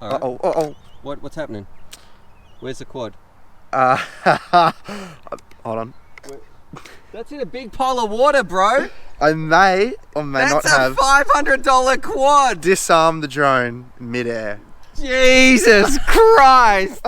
Right. Uh-oh. What's happening? Where's the quad? Hold on. That's in a big pile of water, bro. I may or may not have That's a $500 quad. disarmed the drone mid-air. Jesus Christ.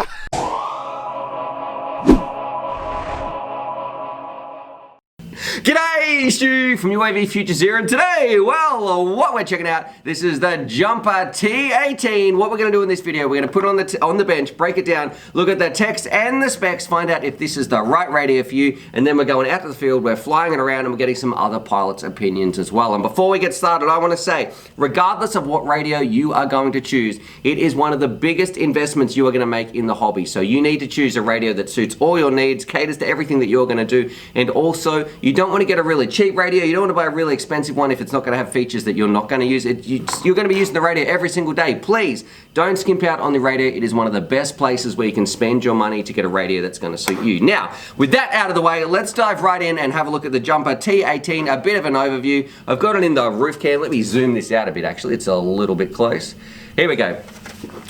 G'day, Stu from UAVfutures here, and today, well, what we're checking out, this is the Jumper T18. What we're going to do in this video, we're going to put it on the bench, break it down, look at the text and the specs, find out if this is the right radio for you, and then we're going out to the field, we're flying it around, and we're getting some other pilots' opinions as well. And before we get started, I want to say, regardless of what radio you are going to choose, it is one of the biggest investments you are going to make in the hobby. So you need to choose a radio that suits all your needs, caters to everything that you're going to do, and also, you don't want to get a really cheap radio, you don't want to buy a really expensive one if it's not going to have features that you're not going to use. You're going to be using the radio every single day. Please, don't skimp out on the radio. It is one of the best places where you can spend your money to get a radio that's going to suit you. Now, with that out of the way, let's dive right in and have a look at the Jumper T18, a bit of an overview. I've got it in the roof cam. Let me zoom this out a bit, actually. It's a little bit close. Here we go.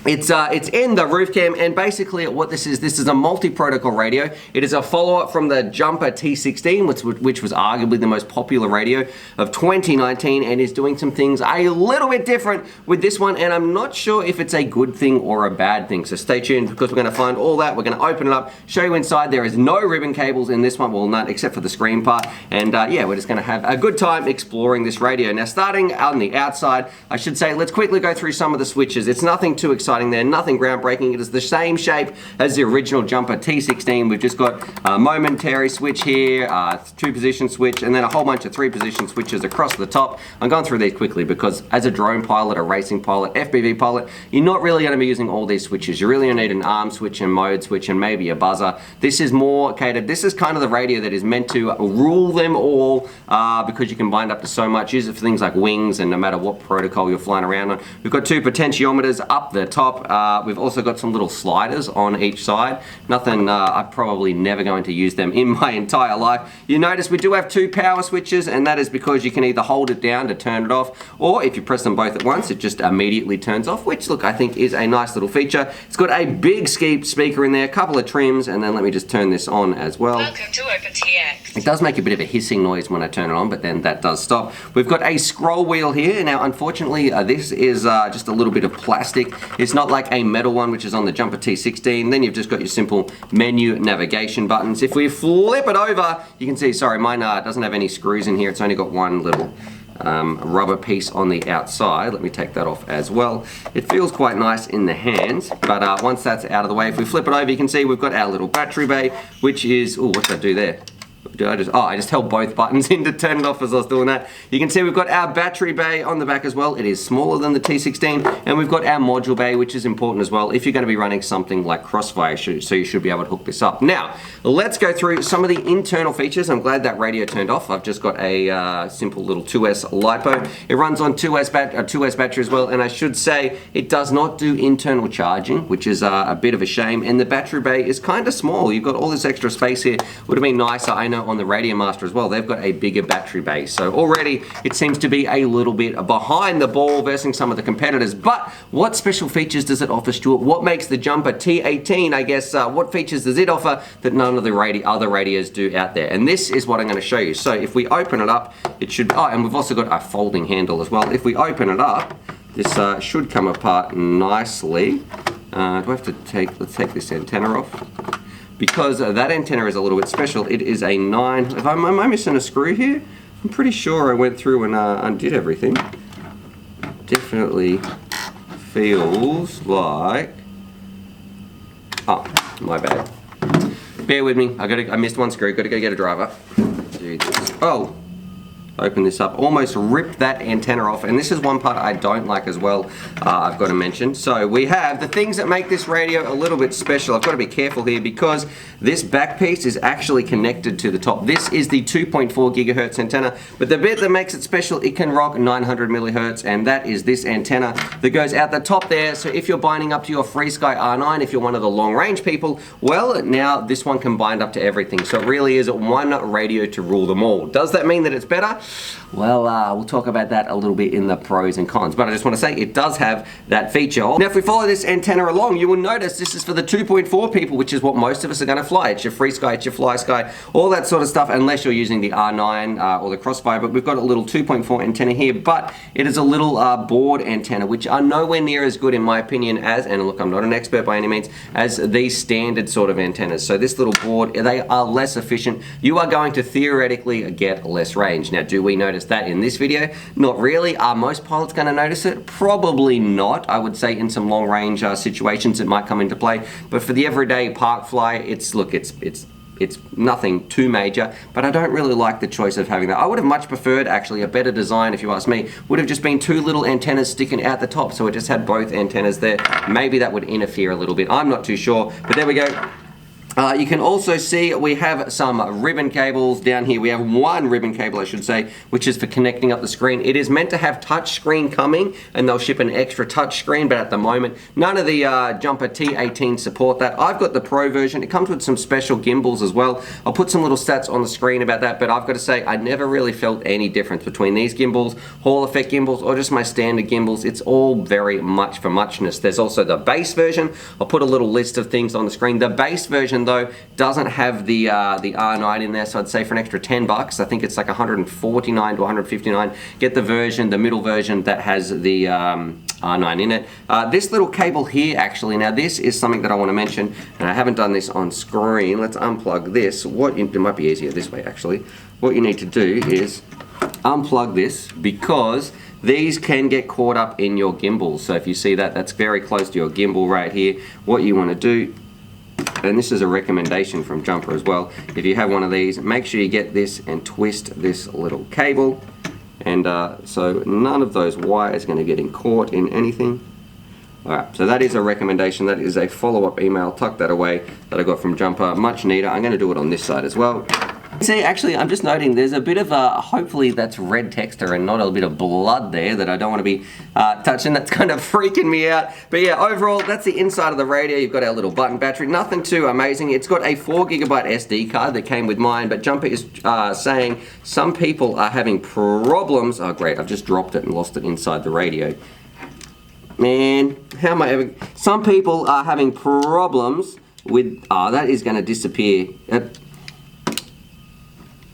It's in the roof cam, and basically what this is a multi-protocol radio. It is a follow-up from the Jumper T16, which was arguably the most popular radio of 2019, and is doing some things a little bit different with this one, and I'm not sure if it's a good thing or a bad thing. So stay tuned, because we're going to find all that. We're going to open it up, show you inside. There is no ribbon cables in this one, well, none except for the screen part, and yeah, we're just going to have a good time exploring this radio. Now, starting on the outside, I should say, let's quickly go through some of the switches. It's nothing too exciting there, nothing groundbreaking. It is the same shape as the original Jumper T16. We've just got a momentary switch here, 2-position switch, and then a whole bunch of 3-position switches across the top. I'm going through these quickly because as a drone pilot, a racing pilot, FPV pilot, you're not really going to be using all these switches. You really going to need an arm switch and mode switch and maybe a buzzer. This is more catered, this is kind of the radio that is meant to rule them all because you can bind up to so much. Use it for things like wings and no matter what protocol you're flying around on. We've got 2 potentiometers up the top. We've also got some little sliders on each side. Nothing, I'm probably never going to use them in my entire life. You notice we do have 2 power switches, and that is because you can either hold it down to turn it off, or if you press them both at once, it just immediately turns off, which, look, I think is a nice little feature. It's got a big speaker in there, a couple of trims, and then let me just turn this on as well. Welcome to OpenTX. It does make a bit of a hissing noise when I turn it on, but then that does stop. We've got a scroll wheel here. Now, unfortunately, this is just a little bit of plastic. It's not like a metal one, which is on the Jumper T16. Then you've just got your simple menu navigation buttons. If we flip it over, you can see, sorry, mine doesn't have any screws in here. It's only got one little rubber piece on the outside. Let me take that off as well. It feels quite nice in the hands, but once that's out of the way, if we flip it over, you can see we've got our little battery bay, which is, oh, what did I do there? I just held both buttons in to turn it off as I was doing that. You can see we've got our battery bay on the back as well. It is smaller than the T16, and we've got our module bay, which is important as well if you're going to be running something like Crossfire, so you should be able to hook this up. Now, let's go through some of the internal features. I'm glad that radio turned off. I've just got a simple little 2S LiPo. It runs on 2S battery as well, and I should say it does not do internal charging, which is a bit of a shame, and the battery bay is kind of small. You've got all this extra space here. Would have been nicer, I know, on the Radio Master as well. They've got a bigger battery base, so already it seems to be a little bit behind the ball versus some of the competitors. But what special features does it offer, Stuart? What makes the Jumper T18, I guess, what features does it offer that none of the other radios do out there? And this is what I'm going to show you. So if we open it up, it should, oh, and we've also got a folding handle as well. If we open it up, this should come apart nicely. Do I have to let's take this antenna off. Because that antenna is a little bit special. It is a 9. Am I missing a screw here? I'm pretty sure I went through and undid everything. Definitely feels like. Oh, my bad. Bear with me. I missed one screw. Got to go get a driver. Oh. Open this up, almost ripped that antenna off, and this is one part I don't like as well, I've got to mention. So we have the things that make this radio a little bit special. I've got to be careful here because this back piece is actually connected to the top. This is the 2.4 gigahertz antenna, but the bit that makes it special, it can rock 900 millihertz, and that is this antenna that goes out the top there. So if you're binding up to your FreeSky R9, if you're one of the long range people, well, now this one can bind up to everything. So it really is one radio to rule them all. Does that mean that it's better? Well, we'll talk about that a little bit in the pros and cons, but I just want to say it does have that feature. Now, if we follow this antenna along, you will notice this is for the 2.4 people, which is what most of us are going to fly. It's your Free Sky, it's your Fly Sky, all that sort of stuff, unless you're using the R9 or the Crossfire, but we've got a little 2.4 antenna here, but it is a little board antenna, which are nowhere near as good, in my opinion, as, and look, I'm not an expert by any means, as these standard sort of antennas. So this little board, they are less efficient. You are going to theoretically get less range. Now, do we notice that in this video? Not really. Are most pilots going to notice it? Probably not. I would say in some long range situations it might come into play, but for the everyday park fly, it's nothing too major, but I don't really like the choice of having that. I would have much preferred, actually, a better design, if you ask me, would have just been two little antennas sticking out the top, so it just had both antennas there. Maybe that would interfere a little bit. I'm not too sure, but there we go. You can also see we have some ribbon cables down here. We have one ribbon cable, I should say, which is for connecting up the screen. It is meant to have touch screen coming, and they'll ship an extra touch screen, but at the moment, none of the Jumper T18 support that. I've got the Pro version. It comes with some special gimbals as well. I'll put some little stats on the screen about that, but I've got to say, I never really felt any difference between these gimbals, Hall effect gimbals, or just my standard gimbals. It's all very much for muchness. There's also the base version. I'll put a little list of things on the screen. The base version, though, doesn't have the R9 in there, so I'd say for an extra 10 bucks, I think it's like 149 to 159, get the version, the middle version that has the R9 in it. This little cable here, actually, now this is something that I want to mention, and I haven't done this on screen. Let's unplug this. It might be easier this way, actually. What you need to do is unplug this, because these can get caught up in your gimbal. So if you see that, that's very close to your gimbal right here. What you want to do, and this is a recommendation from Jumper as well, if you have one of these, make sure you get this and twist this little cable, and so none of those wires are going to get caught in anything. Alright, so that is a recommendation. That is a follow-up email, tuck that away, that I got from Jumper. Much neater. I'm going to do it on this side as well. See, actually, I'm just noting there's a bit of hopefully that's red texture and not a bit of blood there that I don't want to be touching. That's kind of freaking me out. But yeah, overall, that's the inside of the radio. You've got our little button battery. Nothing too amazing. It's got a 4GB SD card that came with mine, but Jumper is saying some people are having problems. Oh, great. I've just dropped it and lost it inside the radio. Man, how am I ever... Some people are having problems with... Oh, that is going to disappear.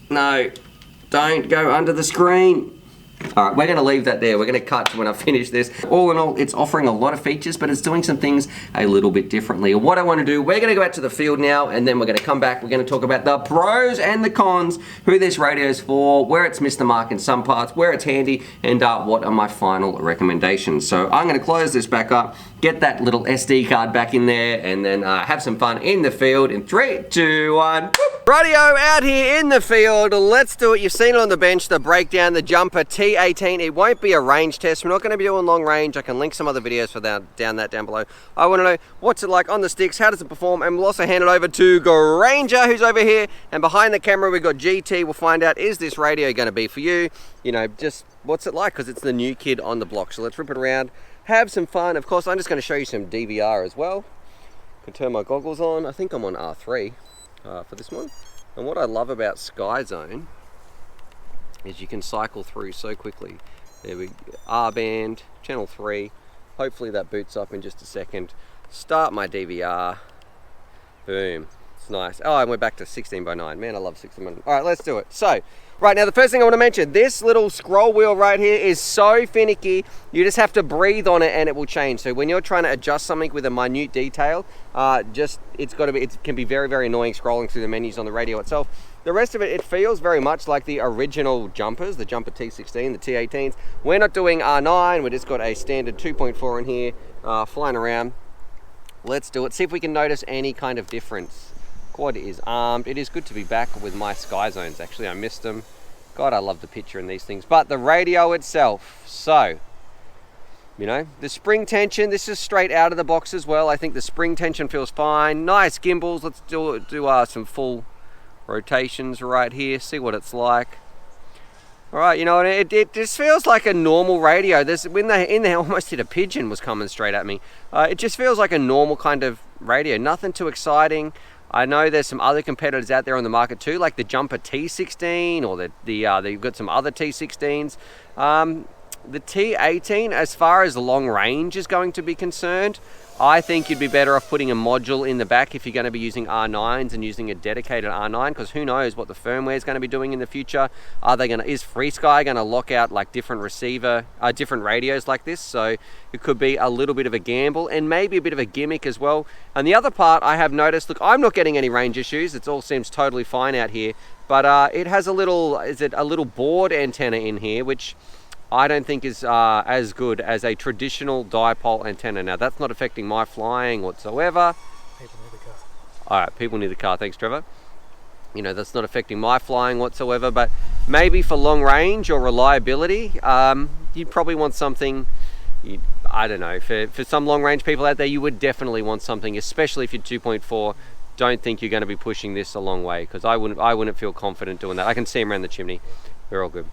No, don't go under the screen. All right, we're going to leave that there. We're going to cut when I finish this. All in all, it's offering a lot of features, but it's doing some things a little bit differently. What I want to do, we're going to go out to the field now, and then we're going to come back. We're going to talk about the pros and the cons, who this radio is for, where it's missed the mark in some parts, where it's handy, and what are my final recommendations. So I'm going to close this back up, get that little SD card back in there, and then have some fun in the field in 3, 2, 1. Whoop. Radio out here in the field. Let's do it. You've seen it on the bench, the breakdown, the Jumper T18. It won't be a range test. We're not going to be doing long range. I can link some other videos for that down below. I want to know what's it like on the sticks, how does it perform, and we'll also hand it over to Granger, who's over here, and behind the camera we've got GT. We'll find out, is this radio going to be for you? You know, just what's it like, because it's the new kid on the block. So let's rip it around, have some fun. Of course, I'm just going to show you some DVR as well. Can turn my goggles on. I think I'm on R3 for this one. And what I love about Sky Zone is you can cycle through so quickly. There we go, R band, channel 3. Hopefully that boots up in just a second. Start my DVR. Boom. It's nice. Oh, and we're back to 16:9. Man, I love 16:9. All right, let's do it. So, right now, the first thing I want to mention, this little scroll wheel right here is so finicky. You just have to breathe on it and it will change. So when you're trying to adjust something with a minute detail, it can be very, very annoying scrolling through the menus on the radio itself. The rest of it, it feels very much like the original Jumpers, the Jumper T16, the T18s. We're not doing R9, we just got a standard 2.4 in here, flying around. Let's do it. See if we can notice any kind of difference. Quad is armed. It is good to be back with my Sky Zones. Actually, I missed them. God, I love the picture in these things. But the radio itself, so, you know, the spring tension, this is straight out of the box as well. I think the spring tension feels fine. Nice gimbals. Let's do some full rotations right here. See what it's like. All right, you know, it just feels like a normal radio. When they almost hit a pigeon was coming straight at me. It just feels like a normal kind of radio. Nothing too exciting. I know there's some other competitors out there on the market too, like the Jumper T16 or you've got some other T16s. The T18, as far as long range is going to be concerned, I think you'd be better off putting a module in the back if you're going to be using R9s and using a dedicated R9, because who knows what the firmware is going to be doing in the future. Is FrSky going to lock out like different radios like this? So it could be a little bit of a gamble and maybe a bit of a gimmick as well. And the other part I have noticed, look, I'm not getting any range issues. It all seems totally fine out here, but it has a little board antenna in here, which I don't think is as good as a traditional dipole antenna. Now, that's not affecting my flying whatsoever. People near the car. All right, people near the car. Thanks, Trevor. You know, that's not affecting my flying whatsoever, but maybe for long range or reliability, you'd probably want something, I don't know, for some long range people out there, you would definitely want something, especially if you're 2.4. Don't think you're going to be pushing this a long way, because I wouldn't feel confident doing that. I can see them around the chimney. We're all good.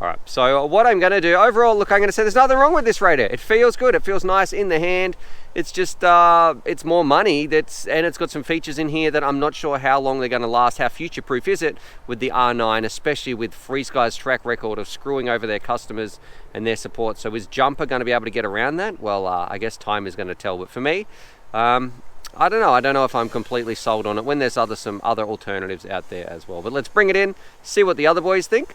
All right, so what I'm going to do overall, look, I'm going to say there's nothing wrong with this radio. It feels good. It feels nice in the hand. It's just, it's more money. And it's got some features in here that I'm not sure how long they're going to last. How future-proof is it with the R9, especially with FrSky's track record of screwing over their customers and their support. So is Jumper going to be able to get around that? Well, I guess time is going to tell. But for me, I don't know. I don't know if I'm completely sold on it when there's some other alternatives out there as well. But let's bring it in, see what the other boys think.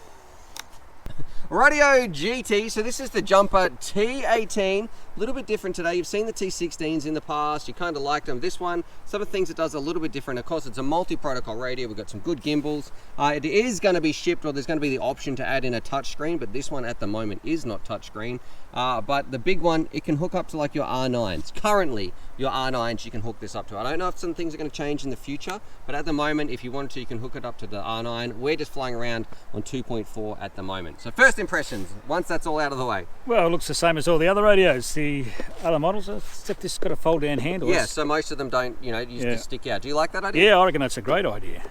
Radio GT, so this is the Jumper T18, a little bit different today. You've seen the T16s in the past, you kind of liked them. This one, some of the things it does a little bit different. Of course, it's a multi-protocol radio. We've got some good gimbals. It is going to be shipped, or there's going to be the option to add in a touchscreen, but this one at the moment is not touchscreen. But the big one, it can hook up to like your R9s. Currently, your R9s, you can hook this up to. I don't know if some things are going to change in the future, but at the moment, if you wanted to, you can hook it up to the R9. We're just flying around on 2.4 at the moment. So first impressions, once that's all out of the way. Well, it looks the same as all the other radios. The other models, except this has got a fold-down handle. Yeah, so most of them don't, use the stick out. Do you like that idea? Yeah, I reckon that's a great idea.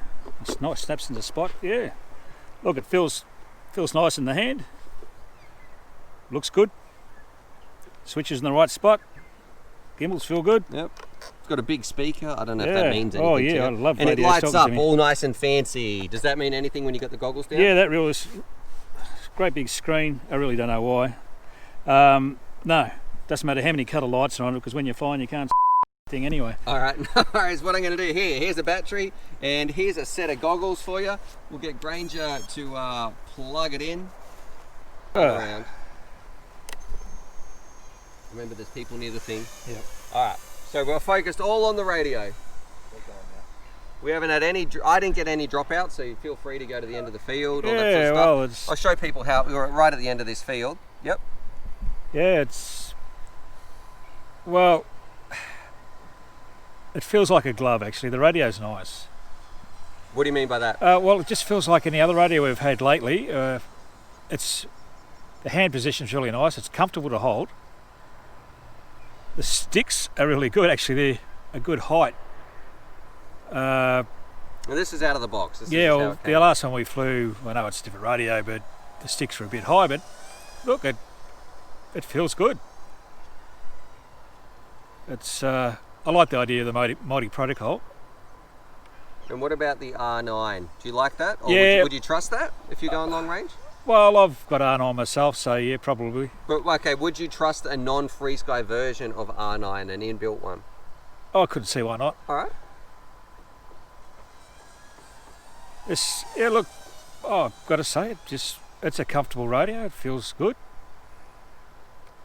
It's nice, snaps into spot. Yeah. Look, it feels nice in the hand. Looks good. Switches in the right spot. Gimbals feel good. Yep. It's got a big speaker. I don't know if that means anything. Oh yeah, I love and radio. And it lights up all nice and fancy. Does that mean anything when you got the goggles down? Yeah, that really is great big screen. I really don't know why. No, doesn't matter how many colour lights are on it, because when you're flying you can't thing anyway. All right, no worries. What I'm going to do here's a battery and here's a set of goggles for you. We'll get Granger to plug it in. Around. Remember, there's people near the thing. Yep. All right, so we're focused all on the radio. We haven't had any, I didn't get any dropouts, so you feel free to go to the end of the field. All that sort of stuff. I'll show people how we're right at the end of this field. Yep. Yeah, well, it feels like a glove actually. The radio's nice. What do you mean by that? Well, it just feels like any other radio we've had lately. The hand position's really nice. It's comfortable to hold. The sticks are really good actually. They're a good height. Now this is out of the box. The last time we flew, I know it's a different radio, but the sticks were a bit high, but look, it feels good. I like the idea of the multi-protocol. And what about the R9? Do you like that? Or yeah. Would you trust that if you're going long range? Well, I've got R9 myself, so yeah, probably. But okay, would you trust a non-FrSky version of R9, an inbuilt one? Oh, I couldn't see why not. All right. Look, I've got to say, it's a comfortable radio. It feels good.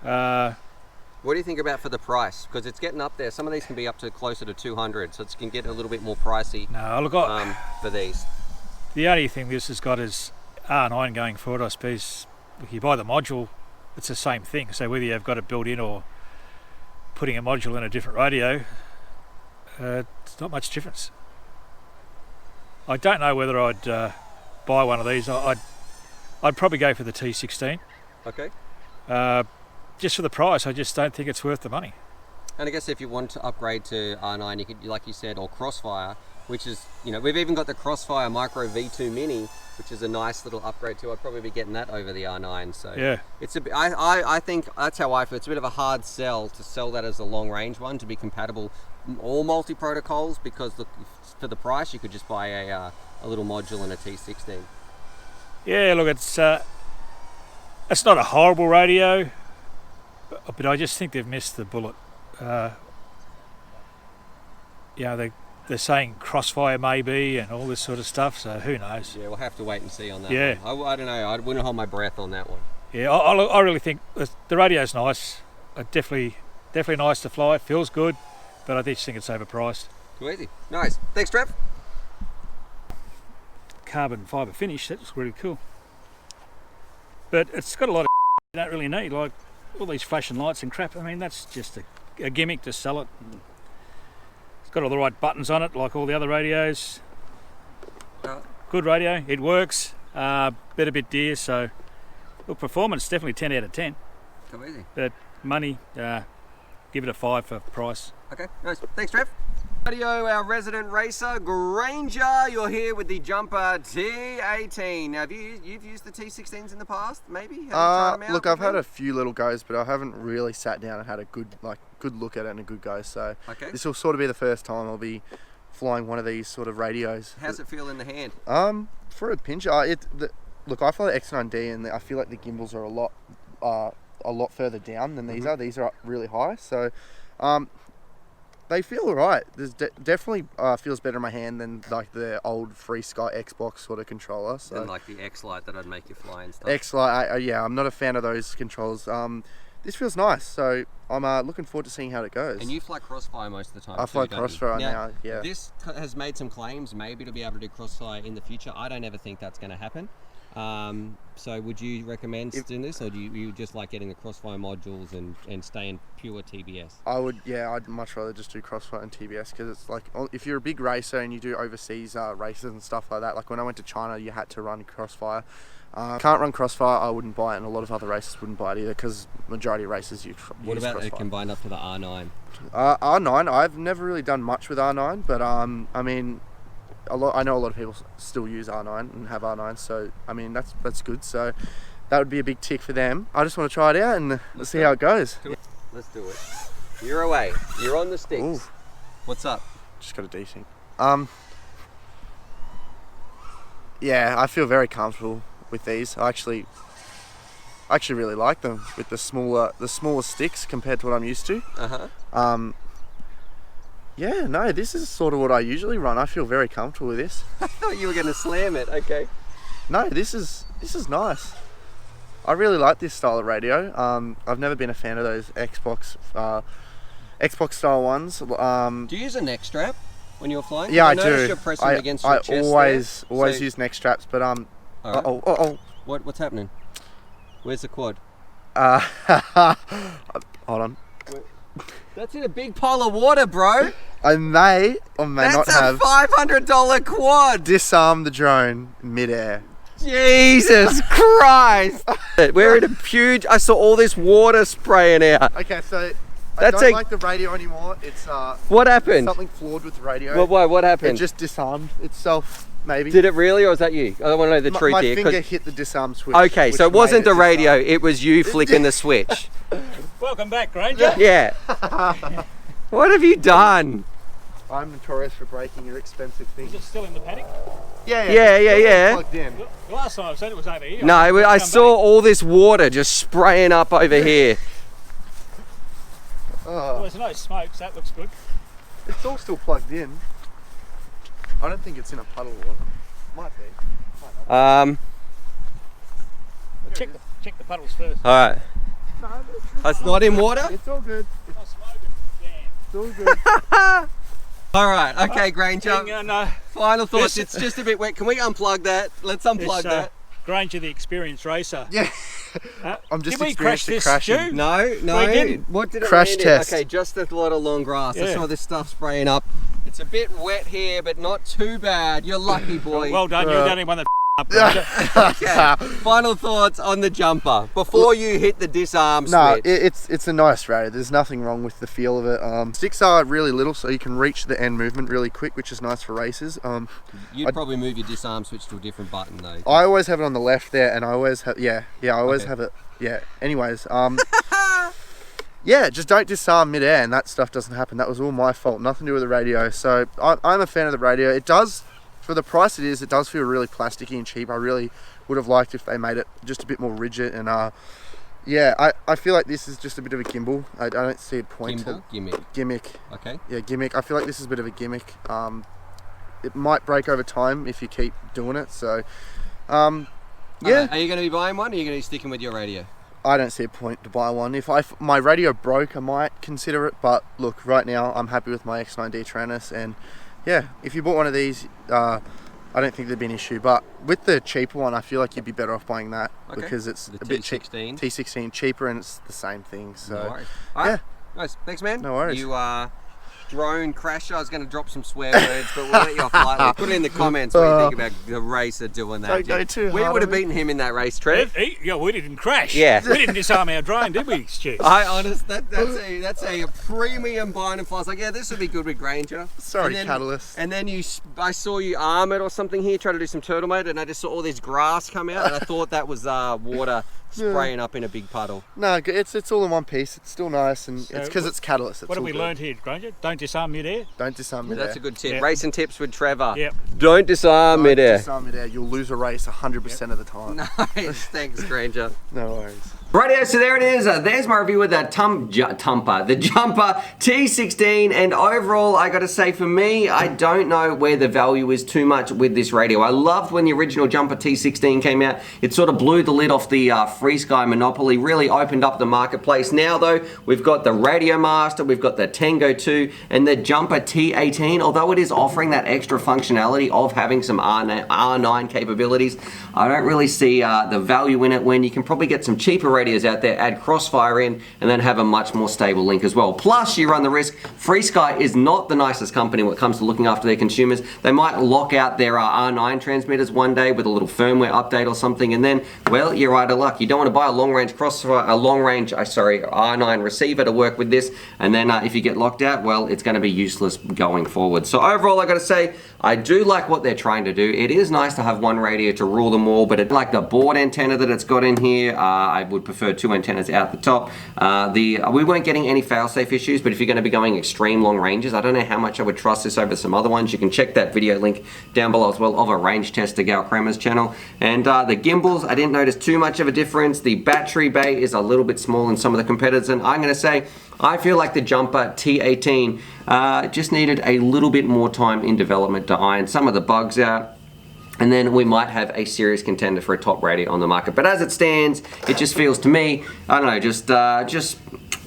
What do you think about for the price? Because it's getting up there. Some of these can be up to closer to 200, so it can get a little bit more pricey. No, look, for these. The only thing this has got is R9 going forward, I suppose. If you buy the module, it's the same thing. So whether you've got it built in or putting a module in a different radio, it's not much difference. I don't know whether I'd buy one of these. I'd probably go for the T16. Okay. Just for the price, I just don't think it's worth the money. And I guess if you want to upgrade to R9, you could, like you said, or Crossfire, which is, we've even got the Crossfire Micro V2 Mini, which is a nice little upgrade too. I'd probably be getting that over the R9. So Yeah. it's a bit, I think that's how I feel. It's a bit of a hard sell to sell that as a long range one to be compatible all multi protocols, because look, for the price you could just buy a little module and a T16. Yeah, look, it's not a horrible radio, but I just think they've missed the bullet. They're saying crossfire maybe and all this sort of stuff, so who knows? Yeah, we'll have to wait and see on that. Yeah. one. I don't know. I wouldn't hold my breath on that one. Yeah, I really think the radio's nice. Definitely nice to fly. Feels good, but I just think it's overpriced. Too easy. Nice. Thanks, Trev. Carbon fibre finish, that's really cool. But it's got a lot of you don't really need, like all these flashing lights and crap. I mean, that's just a gimmick to sell it. It's got all the right buttons on it, like all the other radios. Good radio, it works. But a bit dear, so look, performance definitely 10 out of 10. Too easy. But money, give it a 5 for price. Okay, nice. Thanks, Trev. Radio, our resident racer, Granger. You're here with the Jumper T18. Now, you've used the T16s in the past, maybe? Have you tried them out Look, I've before? had a few little goes, but I haven't really sat down and had a good look at it and a good go. So Okay. this will sort of be the first time I'll be flying one of these sort of radios. How's it feel in the hand? For a pinch, look, I fly the X9D, and I feel like the gimbals are a lot further down than these are. These are up really high, so they feel alright. There's definitely feels better in my hand than like the old Free Sky Xbox sort of controller. So And like the X-Lite that I'd make you fly and stuff. X-Lite, yeah, I'm not a fan of those controls. This feels nice, so I'm looking forward to seeing how it goes. And you fly Crossfire most of the time. I fly too, don't you? Crossfire now, yeah. This has made some claims maybe to be able to do Crossfire in the future. I don't ever think that's going to happen. So would you recommend doing this, or do you just like getting the Crossfire modules and stay in pure TBS? I'd much rather just do Crossfire and TBS, because it's like, if you're a big racer and you do overseas races and stuff like that, like when I went to China, you had to run Crossfire. Can't run Crossfire, I wouldn't buy it, and a lot of other races wouldn't buy it either, because majority of races use What about Crossfire. it combined up to the R9? R9, I've never really done much with R9, but I mean, I know a lot of people still use R9 and have R9, so I mean that's good. So that would be a big tick for them. I just want to try it out and see how it goes. Let's do it. You're away. You're on the sticks. Ooh. What's up? Just got a decent. Yeah, I feel very comfortable with these. I actually really like them with the smaller sticks compared to what I'm used to. Yeah, no, this is sort of what I usually run. I feel very comfortable with this. I thought you were going to slam it. Okay. No, this is nice. I really like this style of radio. I've never been a fan of those Xbox style ones. Do you use a neck strap when you're flying? Yeah, I noticed do. You're pressing against your I chest always So- use neck straps, but All right. What's happening? Where's the quad? hold on. That's in a big pile of water, bro. I may or may not That's a have $500 quad. disarmed the drone midair. Jesus Christ. We're in a huge, I saw all this water spraying out. Okay, so That's I don't a- like the radio anymore. It's What happened? something flawed with the radio. What It happened? just disarmed itself, maybe. Did it really, or was that you? I want to know the truth my here. 'cause- finger hit the disarm switch. Okay, so which it wasn't made the radio, disarm. it was you flicking the switch. Welcome back, Granger. Yeah. What have you done? I'm notorious for breaking your expensive things. Is it still in the paddock? Yeah, Yeah, it's still yeah. Plugged in. The last time I said it was over here. No, I saw all this water just spraying up over here. Well, there's no smoke, so that looks good. It's all still plugged in. I don't think it's in a puddle of water. Might be. All Well, check the puddles first. right. No, It's not in water? it's all good. Not smoking. Damn. It's all good. All right, okay, Granger. No. Final thoughts. This- It's just a bit wet. Can we unplug that? Let's unplug It's, that. Granger, the experienced racer. Yeah. I'm just Did we crash experienced this, the crashing. Stu? No. We didn't. What did it Crash land in? test. Okay, just a lot of long grass. I Yeah. saw this stuff spraying up. It's a bit wet here, but not too bad. You're lucky, boy. Well done, you're the only one that up. Granger. Okay. Final thoughts on the jumper before you hit the disarm No, switch. it's a nice radio. There's nothing wrong with the feel of it. Sticks are really little, so you can reach the end movement really quick, which is nice for races. You'd probably move your disarm switch to a different button though. I always have it on the left there, and I always have I always Okay. have it. Yeah. Anyways, yeah, just don't disarm midair, and that stuff doesn't happen. That was all my fault. Nothing to do with the radio. So I'm a fan of the radio. It does, for the price it is, it does feel really plasticky and cheap. I really would have liked if they made it just a bit more rigid. And yeah, I feel like this is just a bit of a gimbal. I don't see a point. Gimmick. Okay. Yeah, gimmick. I feel like this is a bit of a gimmick. It might break over time if you keep doing it. So, yeah. Are you going to be buying one, or are you going to be sticking with your radio? I don't see a point to buy one. If my radio broke, I might consider it. But look, right now I'm happy with my X9D Tyrannus, and yeah, if you bought one of these, I don't think there'd be an issue. But with the cheaper one, I feel like you'd be better off buying that because it's The a bit cheap. T16. T16 cheaper, and it's the same thing. So No worries. All right. yeah. Nice. Thanks, man. No worries. You drone crasher. I was going to drop some swear words, but we'll let you off lightly. Put it in the comments what you think about the racer doing that. Don't go too We hard would have on me. beaten him in that race, Trev. Yeah, we didn't crash. Yeah. We didn't disarm our drone, did we, Stu? That's a premium bind and fly. I was like, yeah, this would be good with Granger. Sorry, And then- Catalyst. And then I saw you arm it or something here, try to do some turtle mode, and I just saw all this grass come out, and I thought that was water spraying up in a big puddle. No, it's all in one piece. It's still nice, and So it's because it's Catalyst. It's What have all we good. learned here, Granger? Don't disarm midair. Don't disarm That's midair. a good tip. Yeah. Racing tips with Trevor. Yep. Don't disarm Don't midair. disarm midair. You'll lose a race 100% of the time. Nice, thanks, Granger. No worries. Rightio, so there it is. There's my review of the the Jumper T16, and overall, I gotta say, for me, I don't know where the value is too much with this radio. I loved when the original Jumper T16 came out. It sort of blew the lid off the Free Sky monopoly, really opened up the marketplace. Now, though, we've got the Radio Master, we've got the Tango 2, and the Jumper T18. Although it is offering that extra functionality of having some R9 capabilities, I don't really see the value in it when you can probably get some cheaper radios out there, add Crossfire in, and then have a much more stable link as well. Plus, you run the risk, Free Sky is not the nicest company when it comes to looking after their consumers. They might lock out their R9 transmitters one day with a little firmware update or something, and then, well, you're out of luck. You don't want to buy a long-range R9 receiver to work with this, and then if you get locked out, well, it's going to be useless going forward. So overall, I got to say, I do like what they're trying to do. It is nice to have one radio to rule them all, but it's like the board antenna that it's got in here. I would prefer two antennas out the top. We weren't getting any fail-safe issues, but if you're going to be going extreme long ranges, I don't know how much I would trust this over some other ones. You can check that video link down below as well of a range test to Gal Kramer's channel. And the gimbals, I didn't notice too much of a difference. The battery bay is a little bit small in some of the competitors, and I'm going to say, I feel like the Jumper T18 just needed a little bit more time in development to iron some of the bugs out, and then we might have a serious contender for a top radio on the market. But as it stands, it just feels to me, I don't know, just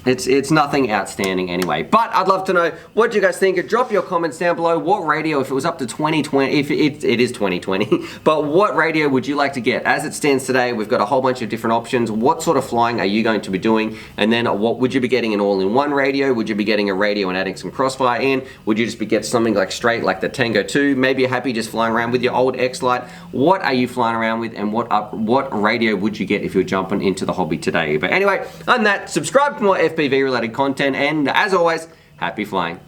it's nothing outstanding anyway. But I'd love to know what you guys think. Drop your comments down below. What radio, if it was up to 2020, if it is 2020, but what radio would you like to get? As it stands today, we've got a whole bunch of different options. What sort of flying are you going to be doing? And then what would you be getting, an all-in-one radio? Would you be getting a radio and adding some Crossfire in? Would you just be getting something like straight like the Tango 2? Maybe you're happy just flying around with your old X-Lite. What are you flying around with, and what radio would you get if you were jumping into the hobby today? But anyway, on that, subscribe for more FPV related content, and as always, happy flying.